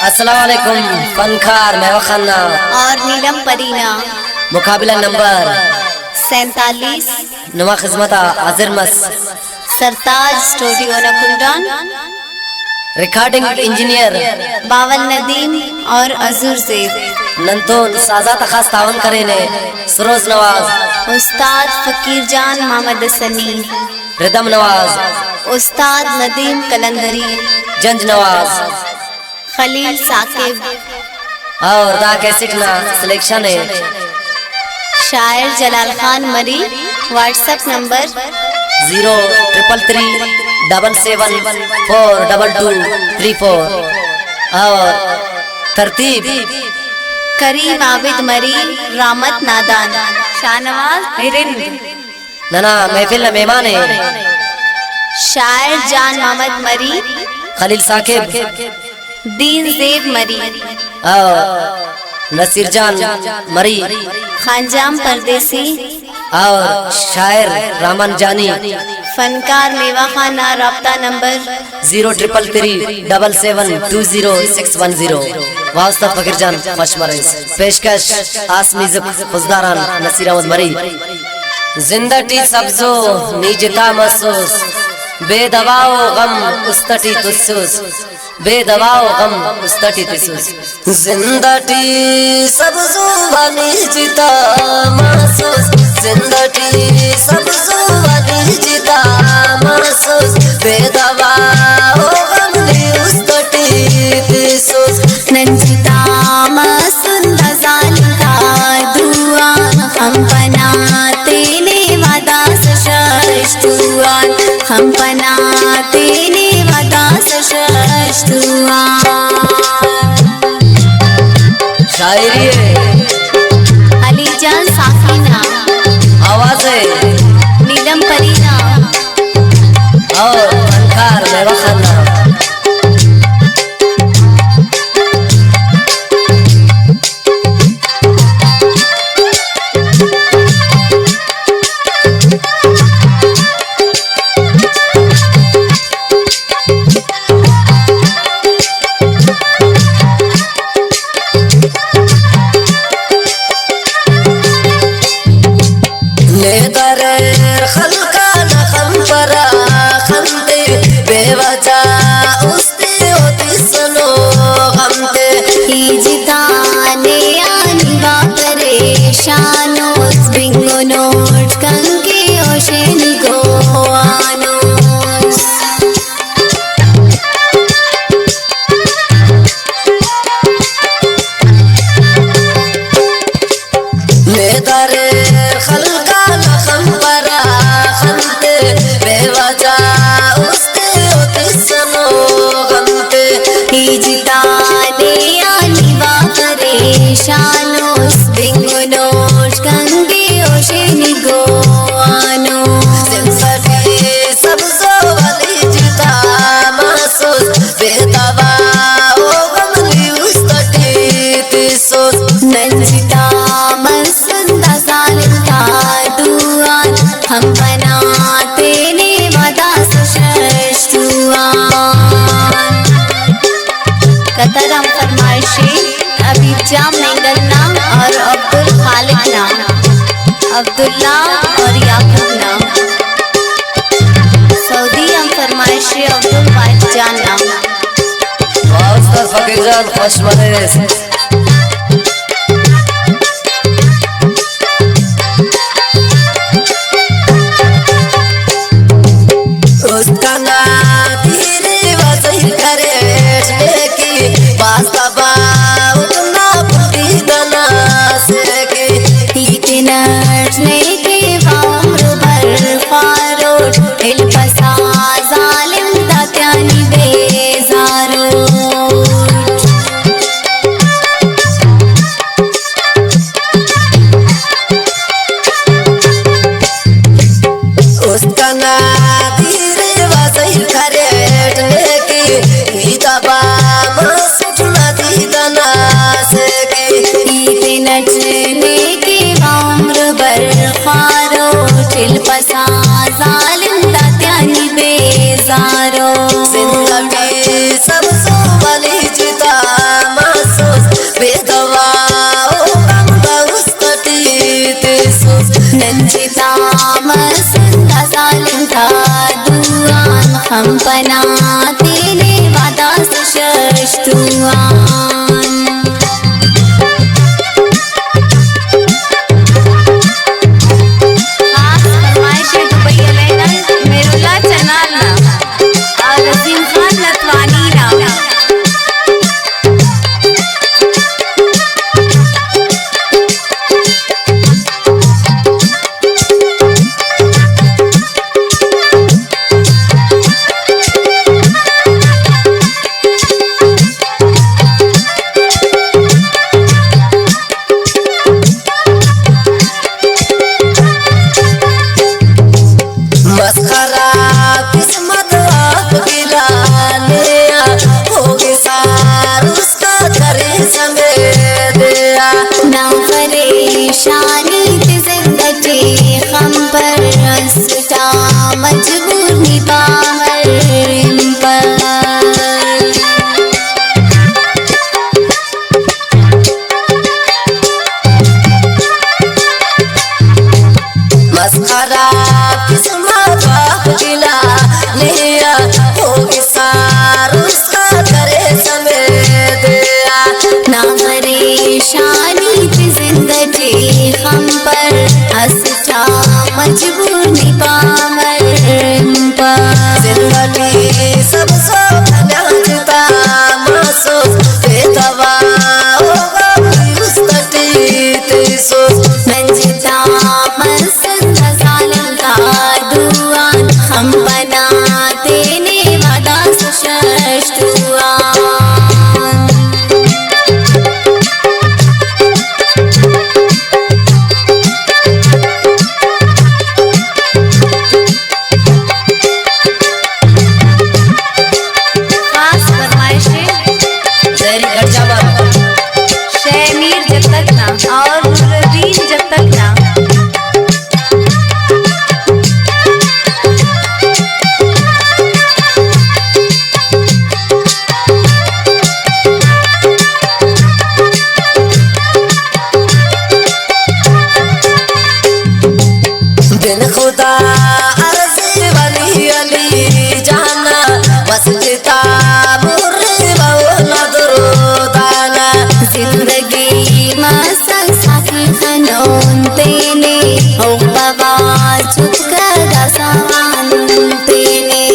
अस्सलाम वालेकुम फनकार महवा खाना और नीलम परीना। मुकाबला नंबर 47 नुमा खिदमत हाजिर मस सरताज स्टूडियो नकुंडन। रिकॉर्डिंग इंजीनियर बावल नदीम और अजूर ज़ेब। नंतोन साजा तखास तावन करे ने सरोज नवाज उस्ताद फकीर जान मोहम्मद सनी। रिदम नवाज उस्ताद नदीम कलंदरी। जंज नवाज खलील साकिब और दा कैसेट ना सिलेक्शन है शायर जलाल खान मरी। व्हाट्सएप नंबर 0377742234 और तरतीब करीम आबिद मरी रामत नादान शाहनवाज हिरिंद। नना महफिल न मेहमान है शायर जान मोहम्मद मरी खलील साकिब दीन ज़ेब मरी और नसीर जान मरी खानजाम परदेसी और शायर रामन जानी। फनकार मेवा खाना। राब्ता नंबर 033377200610। वास्ता फकीर जान मशमरेस पेशकश आसमी खुजदारान नसीर अहमद मरी। जिंदगी सब्जो निजता महसूस बेदवाओ गम उस्तटी तुसूस बेदवाओ गम उस्तटी तुसूस। जिंदगी सब्जो निजता महसूस जिंदगी सब्जो निजता महसूस बेदवाओ गम उस्तटी तुसूस। नंजिता मसुंदा जालिका दुआ हम बनाते ने वादा सशस्तुआन हम बनाते ने वादा सशस्तुआन। शायरी है अलीजान साफीना। आवाज है नीलम परीना और फनकार महवा खाना। हम बनाते ने वादा सशस्तुआन। कतर हम फरमाइशी अबीब जाम मेंगल नाम और अब्दुल खालिक नाम अब्दुल्ला और याकूब नाम। सऊदी हम फरमाइशी अब्दुल वाहिद जान नाम। वास्ता फकीर जान मशमरेस पसा जालिम दात्यानी बेजारो। जिंदगी सब सो वाली जिता मजबूर नहीं पामर जिंदगी सब सो भल्याजता मासो बेतवा होगा उस्तटी तेसो मंजिता मसंद सालन का दुआन हम बनाते ने वादा सशष्टुआन शेमीर जब तक ना और नूरुद्दीन जब तक ना बिन खुदा अर्ज़ वली अली जाना मस्जिदा मुर्रे बौला दुरुदाना जिंदगी मसल साथी खनोन तेने ओ बाबा चुप कर दासान तेने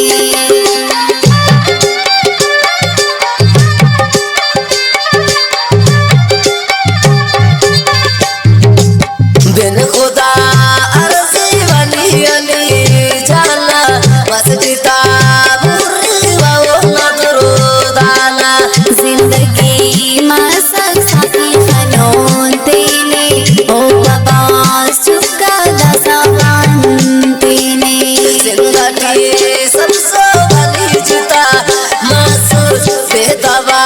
बिन खुदा अर्ज़ वली अली जाना मस्जिदा मुर्रे बौला दुरुदाना जिंदगी मसल साथी खनोन तेने ओ बाबा चुप कर दासान तेने जिंदगी सब सो भली जिता मासूस बेतवा